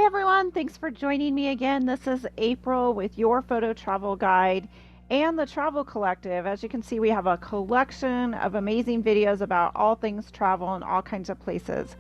everyone, thanks for joining me again. This is April with your photo travel guide and the Travel Collective. As you can see, we have a collection of amazing videos about all things travel and all kinds of places.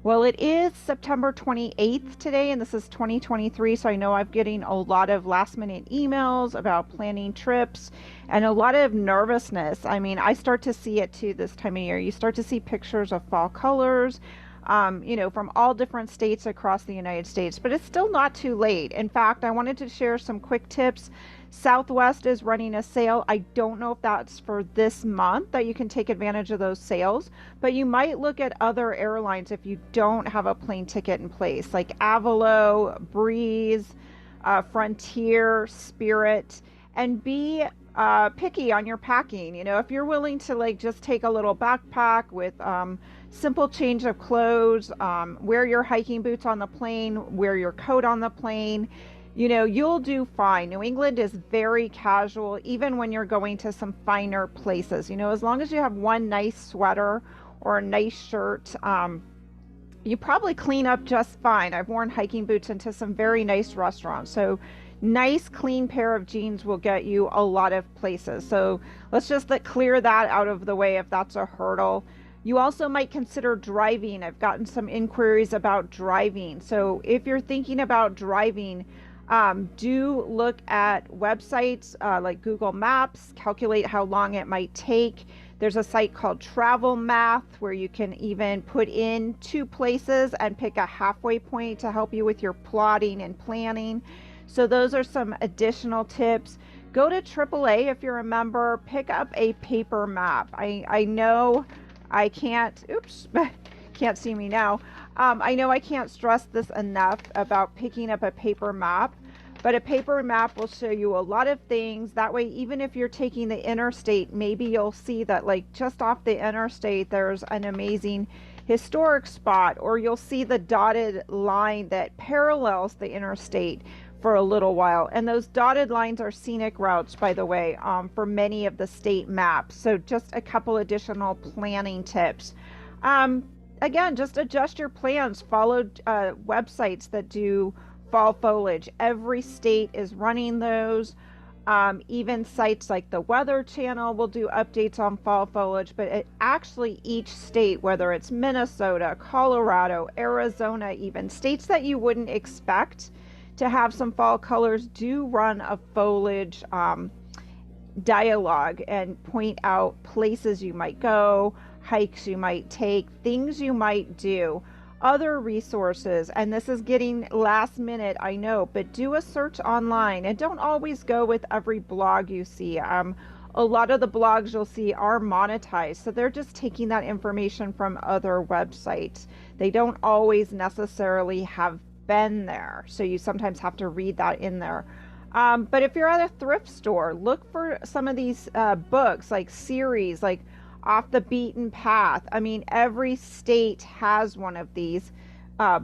Well, it is September 28th today, and this is 2023, so I know I'm getting a lot of last minute emails about planning trips and a lot of nervousness. I mean, I start to see it too this time of year. You start to see pictures of fall colors, from all different states across the United States, but it's still not too late. In fact, I wanted to share some quick tips. Southwest is running a sale. I don't know if that's for this month that you can take advantage of those sales, but you might look at other airlines if you don't have a plane ticket in place, like Avalo, Breeze, Frontier, Spirit, and be picky on your packing. If you're willing to just take a little backpack with simple change of clothes, wear your hiking boots on the plane, wear your coat on the plane, you'll do fine. New England is very casual, even when you're going to some finer places. As long as you have one nice sweater or a nice shirt, you probably clean up just fine. I've worn hiking boots into some very nice restaurants. So nice clean pair of jeans will get you a lot of places. So let's just clear that out of the way if that's a hurdle. You also might consider driving. I've gotten some inquiries about driving. So if you're thinking about driving, do look at websites like Google Maps, calculate how long it might take. There's a site called Travel Math where you can even put in 2 places and pick a halfway point to help you with your plotting and planning. So those are some additional tips. Go to AAA if you're a member. Pick up a paper map. I know I can't, can't see me now. I know I can't stress this enough about picking up a paper map, but a paper map will show you a lot of things. That way, even if you're taking the interstate, maybe you'll see that just off the interstate, there's an amazing historic spot, or you'll see the dotted line that parallels the interstate for a little while. And those dotted lines are scenic routes, by the way, for many of the state maps. So just a couple additional planning tips. Again, just adjust your plans. Follow websites that do fall foliage. Every state is running those. Even sites like the Weather Channel will do updates on fall foliage, but actually each state, whether it's Minnesota, Colorado, Arizona, even states that you wouldn't expect to have some fall colors, do run a foliage dialogue and point out places you might go, hikes you might take, things you might do, other resources. And this is getting last minute, I know, but do a search online and don't always go with every blog you see. A lot of the blogs you'll see are monetized, so they're just taking that information from other websites. They don't always necessarily have been there, so you sometimes have to read that in there. But if you're at a thrift store, look for some of these books, like series, like Off the Beaten Path. I mean, every state has one of these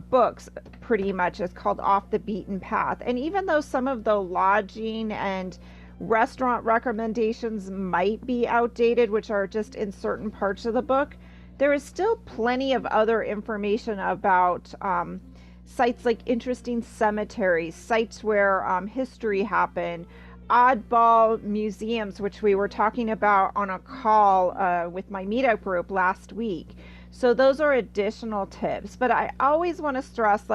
books, pretty much. It's called Off the Beaten Path. And even though some of the lodging and restaurant recommendations might be outdated, which are just in certain parts of the book, there is still plenty of other information about sites like interesting cemeteries, sites where history happened, oddball museums, which we were talking about on a call with my meetup group last week. So those are additional tips. But I always want to stress,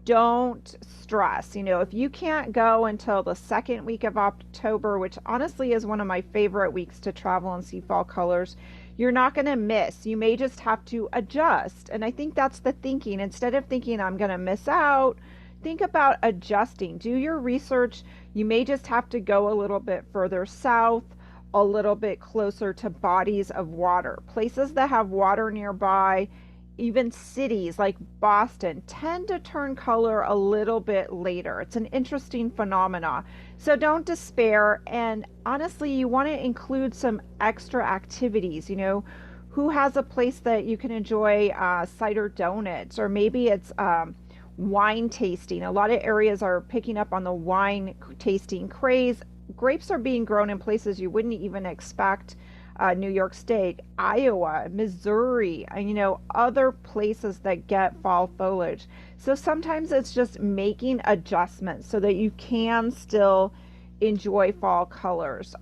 don't stress. If you can't go until the second week of October, which honestly is one of my favorite weeks to travel and see fall colors, you're not going to miss. You may just have to adjust. And I think that's the thinking. Instead of thinking I'm going to miss out, think about adjusting. Do your research. You may just have to go a little bit further south, a little bit closer to bodies of water. Places that have water nearby, even cities like Boston, tend to turn color a little bit later. It's an interesting phenomena. So don't despair. And honestly, you want to include some extra activities. Who has a place that you can enjoy cider donuts, or maybe it's wine tasting. A lot of areas are picking up on the wine tasting craze. Grapes are being grown in places you wouldn't even expect. New York State, Iowa, Missouri, and other places that get fall foliage. So sometimes it's just making adjustments so that you can still enjoy fall colors.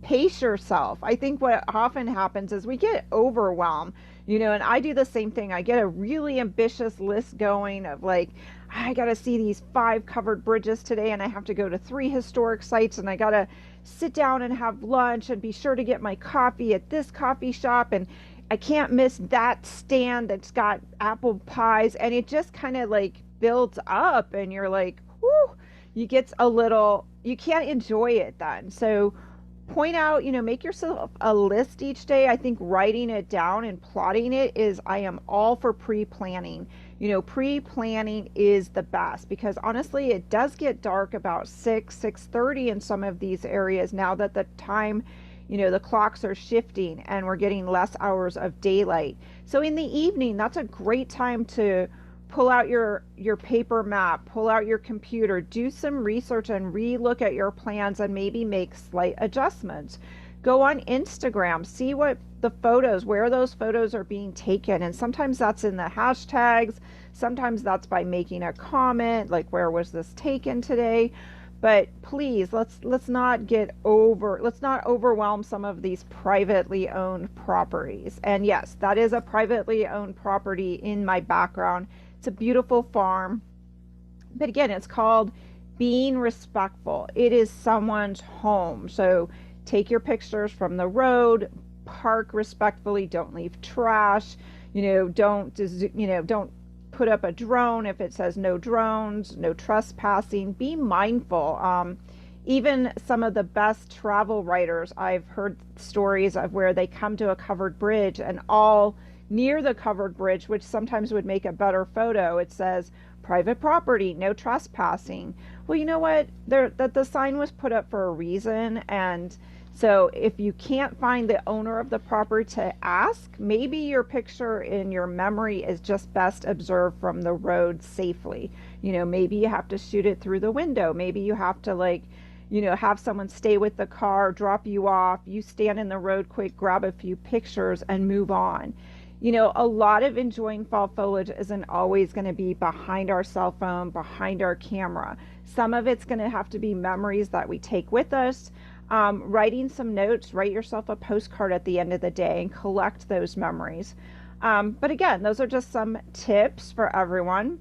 Pace yourself. I think what often happens is we get overwhelmed, and I do the same thing. I get a really ambitious list going of like, I got to see these 5 covered bridges today, and I have to go to 3 historic sites, and I got to sit down and have lunch and be sure to get my coffee at this coffee shop, and I can't miss that stand that's got apple pies. And it just kind of like builds up, and you're like, whoo, you can't enjoy it then. So point out, make yourself a list each day. I think writing it down and plotting it I am all for pre-planning. Pre-planning is the best, because honestly, it does get dark about 6:30 in some of these areas now that the time, the clocks are shifting and we're getting less hours of daylight. So in the evening, that's a great time to pull out your paper map, pull out your computer, do some research and re-look at your plans and maybe make slight adjustments. Go on Instagram, see where those photos are being taken. And sometimes that's in the hashtags, sometimes that's by making a comment, like, where was this taken today? But please, let's not overwhelm some of these privately owned properties. And yes, that is a privately owned property in my background. It's a beautiful farm. But again, it's called being respectful. It is someone's home. So take your pictures from the road, park respectfully, don't leave trash, don't put up a drone if it says no drones, no trespassing. Be mindful. Even some of the best travel writers, I've heard stories of where they come to a covered bridge, and all near the covered bridge, which sometimes would make a better photo, it says private property, no trespassing. Well, you know what? The sign was put up for a reason. And so if you can't find the owner of the property to ask, maybe your picture in your memory is just best observed from the road safely. Maybe you have to shoot it through the window. Maybe you have to have someone stay with the car, drop you off, you stand in the road quick, grab a few pictures and move on. A lot of enjoying fall foliage isn't always going to be behind our cell phone, behind our camera. Some of it's going to have to be memories that we take with us. Writing some notes, write yourself a postcard at the end of the day and collect those memories. But again, those are just some tips for everyone.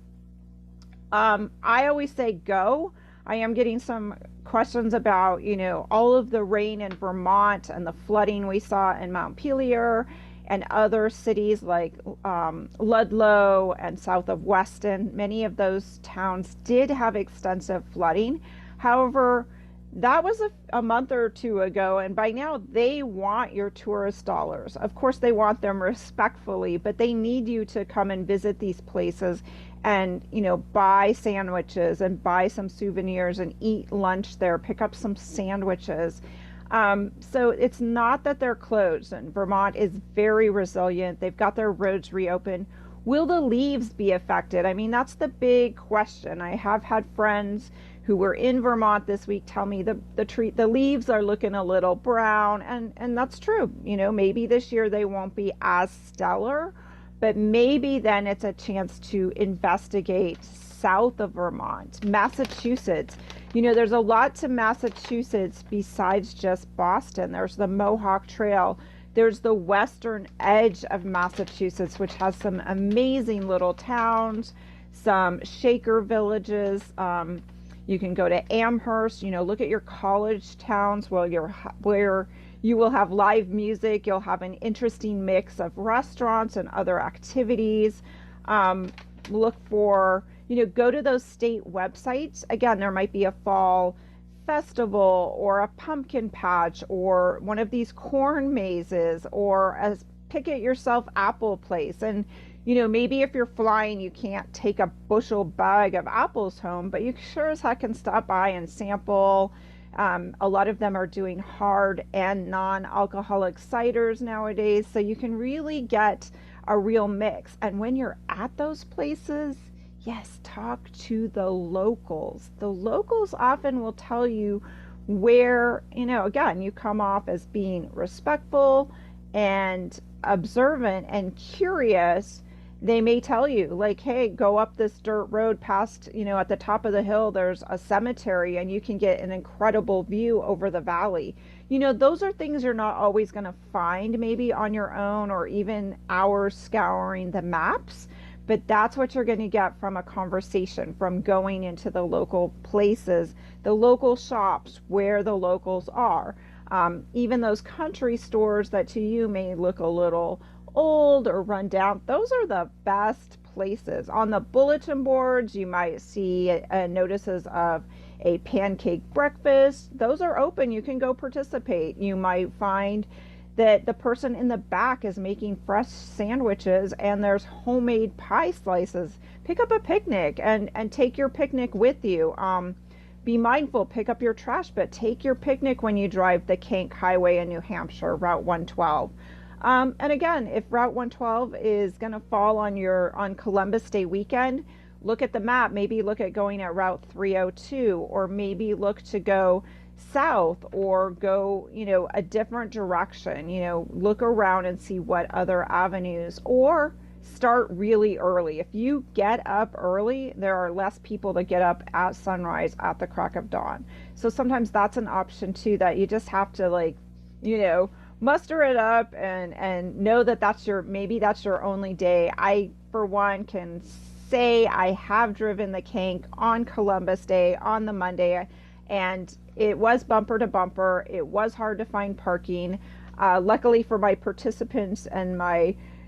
I always say go. I am getting some questions about, all of the rain in Vermont and the flooding we saw in Montpelier and other cities like Ludlow and south of Weston. Many of those towns did have extensive flooding. However, that was a month or 2 ago, and by now they want your tourist dollars. Of course, they want them respectfully, but they need you to come and visit these places and, buy sandwiches and buy some souvenirs and eat lunch there, pick up some sandwiches. So it's not that they're closed, and Vermont is very resilient. They've got their roads reopened. Will the leaves be affected? I mean, that's the big question. I have had friends who were in Vermont this week tell me the leaves are looking a little brown, and that's true. Maybe this year they won't be as stellar, but maybe then it's a chance to investigate south of Vermont, Massachusetts. There's a lot to Massachusetts besides just Boston. There's the Mohawk Trail. There's the western edge of Massachusetts, which has some amazing little towns, some Shaker villages. You can go to Amherst, look at your college towns where you will have live music. You'll have an interesting mix of restaurants and other activities. Look for, go to those state websites. Again, there might be a fall festival or a pumpkin patch or one of these corn mazes or a pick it yourself apple place. And maybe if you're flying, you can't take a bushel bag of apples home, but you sure as heck can stop by and sample. A lot of them are doing hard and non-alcoholic ciders nowadays, so you can really get a real mix. And when you're at those places, yes, talk to the locals. The locals often will tell you where, again, you come off as being respectful and observant and curious. They may tell you, like, hey, go up this dirt road past, at the top of the hill, there's a cemetery and you can get an incredible view over the valley. Those are things you're not always going to find maybe on your own or even hours scouring the maps. But that's what you're going to get from a conversation, from going into the local places, the local shops where the locals are. Even those country stores that to you may look a little old or run down, those are the best places. On the bulletin boards, you might see notices of a pancake breakfast. Those are open. You can go participate. You might find that the person in the back is making fresh sandwiches and there's homemade pie slices. Pick up a picnic and take your picnic with you. Be mindful, pick up your trash, but take your picnic when you drive the Kank Highway in New Hampshire, Route 112. And again, if Route 112 is going to fall on Columbus Day weekend, look at the map. Maybe look at going at Route 302, or maybe look to go south or go, a different direction. Look around and see what other avenues, or start really early. If you get up early, there are less people that get up at sunrise at the crack of dawn. So sometimes that's an option too, that you just have to muster it up and know that maybe that's your only day. I, for one, can say I have driven the Kank on Columbus Day on the Monday, and it was bumper to bumper. It was hard to find parking. Luckily for my participants and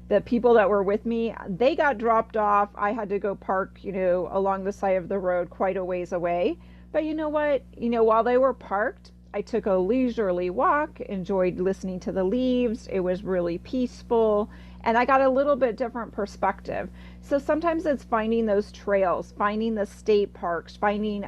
the people that were with me, they got dropped off. I had to go park, along the side of the road quite a ways away. But you know what? While they were parked, I took a leisurely walk, enjoyed listening to the leaves. It was really peaceful, and I got a little bit different perspective. So sometimes it's finding those trails, finding the state parks, finding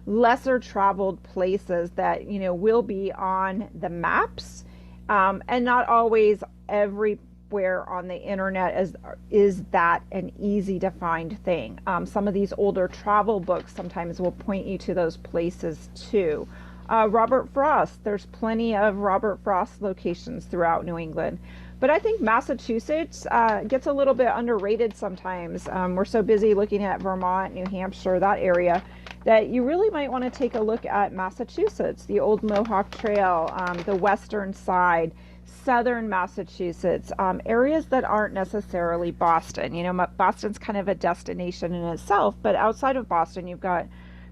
lesser traveled places that, will be on the maps, and not always everywhere on the internet is that an easy to find thing. Some of these older travel books sometimes will point you to those places too. Robert Frost, there's plenty of Robert Frost locations throughout New England. But I think Massachusetts gets a little bit underrated sometimes. We're so busy looking at Vermont, New Hampshire, that area, that you really might want to take a look at Massachusetts, the old Mohawk Trail, the western side, southern Massachusetts, areas that aren't necessarily Boston. Boston's kind of a destination in itself, but outside of Boston, you've got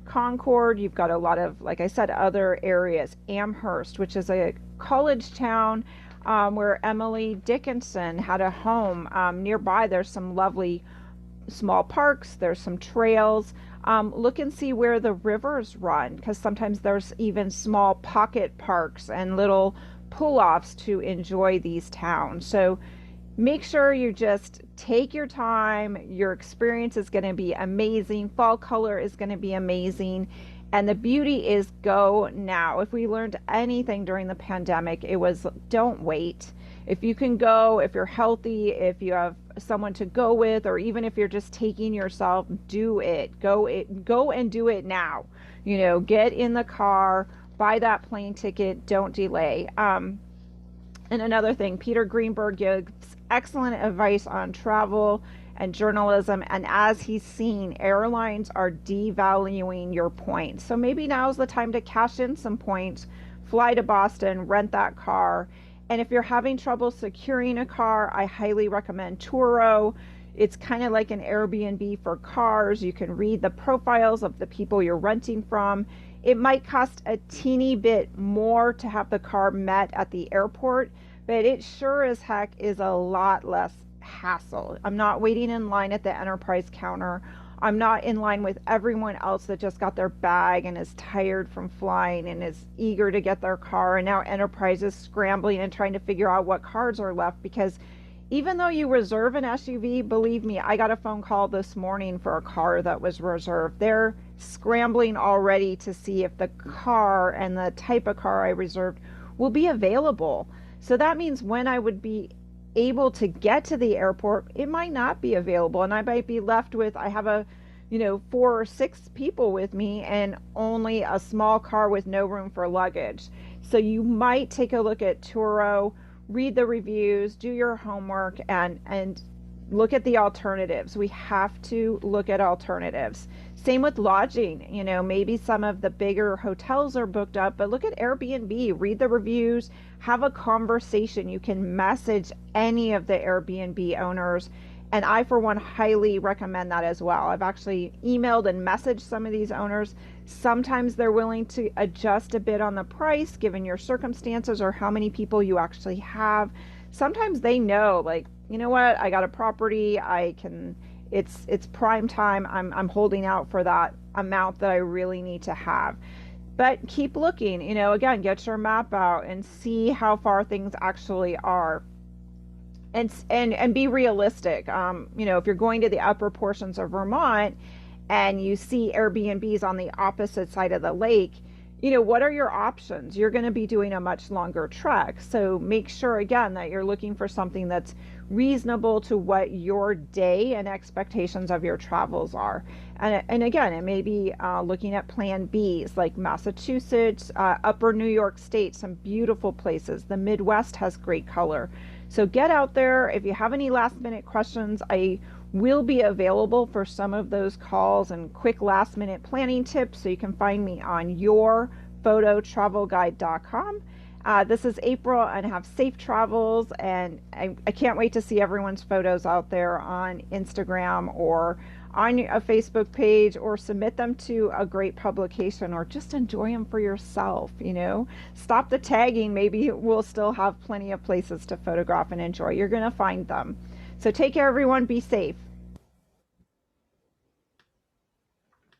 Concord, you've got a lot of, like I said, other areas. Amherst, which is a college town where Emily Dickinson had a home. Nearby, there's some lovely small parks, there's some trails. Look and see where the rivers run, because sometimes there's even small pocket parks and little pull-offs to enjoy these towns. So make sure you just take your time. Your experience is going to be amazing. Fall color is going to be amazing. And the beauty is go now. If we learned anything during the pandemic, it was don't wait. If you can go, if you're healthy, if you have someone to go with, or even if you're just taking yourself, do it. Go and do it now. Get in the car, buy that plane ticket, don't delay. And another thing, Peter Greenberg gives excellent advice on travel and journalism. And as he's seen, airlines are devaluing your points. So maybe now's the time to cash in some points, fly to Boston, rent that car. And if you're having trouble securing a car, I highly recommend Turo. It's kind of like an Airbnb for cars. You can read the profiles of the people you're renting from. It might cost a teeny bit more to have the car met at the airport, but it sure as heck is a lot less hassle. I'm not waiting in line at the Enterprise counter. I'm not in line with everyone else that just got their bag and is tired from flying and is eager to get their car. And now Enterprise is scrambling and trying to figure out what cars are left, because even though you reserve an SUV, believe me, I got a phone call this morning for a car that was reserved. They're scrambling already to see if the car and the type of car I reserved will be available. So that means when I would be able to get to the airport, it might not be available, and I might be left with, I have a 4 or 6 people with me and only a small car with no room for luggage. So you might take a look at Turo, read the reviews, do your homework, and look at the alternatives. We have to look at alternatives. Same with lodging. Maybe some of the bigger hotels are booked up, but look at Airbnb, read the reviews, have a conversation. You can message any of the Airbnb owners. And I, for one, highly recommend that as well. I've actually emailed and messaged some of these owners. Sometimes they're willing to adjust a bit on the price given your circumstances or how many people you actually have. Sometimes they know, like, you know what, I got a property, it's prime time. I'm holding out for that amount that I really need to have. But keep looking, again, get your map out and see how far things actually are. And be realistic. If you're going to the upper portions of Vermont and you see Airbnbs on the opposite side of the lake, what are your options? You're going to be doing a much longer trek. So make sure, again, that you're looking for something that's reasonable to what your day and expectations of your travels are. And again, it may be looking at plan Bs like Massachusetts, upper New York State, some beautiful places. The Midwest has great color. So get out there. If you have any last minute questions, I will be available for some of those calls and quick last minute planning tips. So you can find me on yourphototravelguide.com. This is April, and have safe travels. And I can't wait to see everyone's photos out there on Instagram or on a Facebook page, or submit them to a great publication, or just enjoy them for yourself. Stop the tagging. Maybe we'll still have plenty of places to photograph and enjoy. You're going to find them. So take care, everyone. Be safe.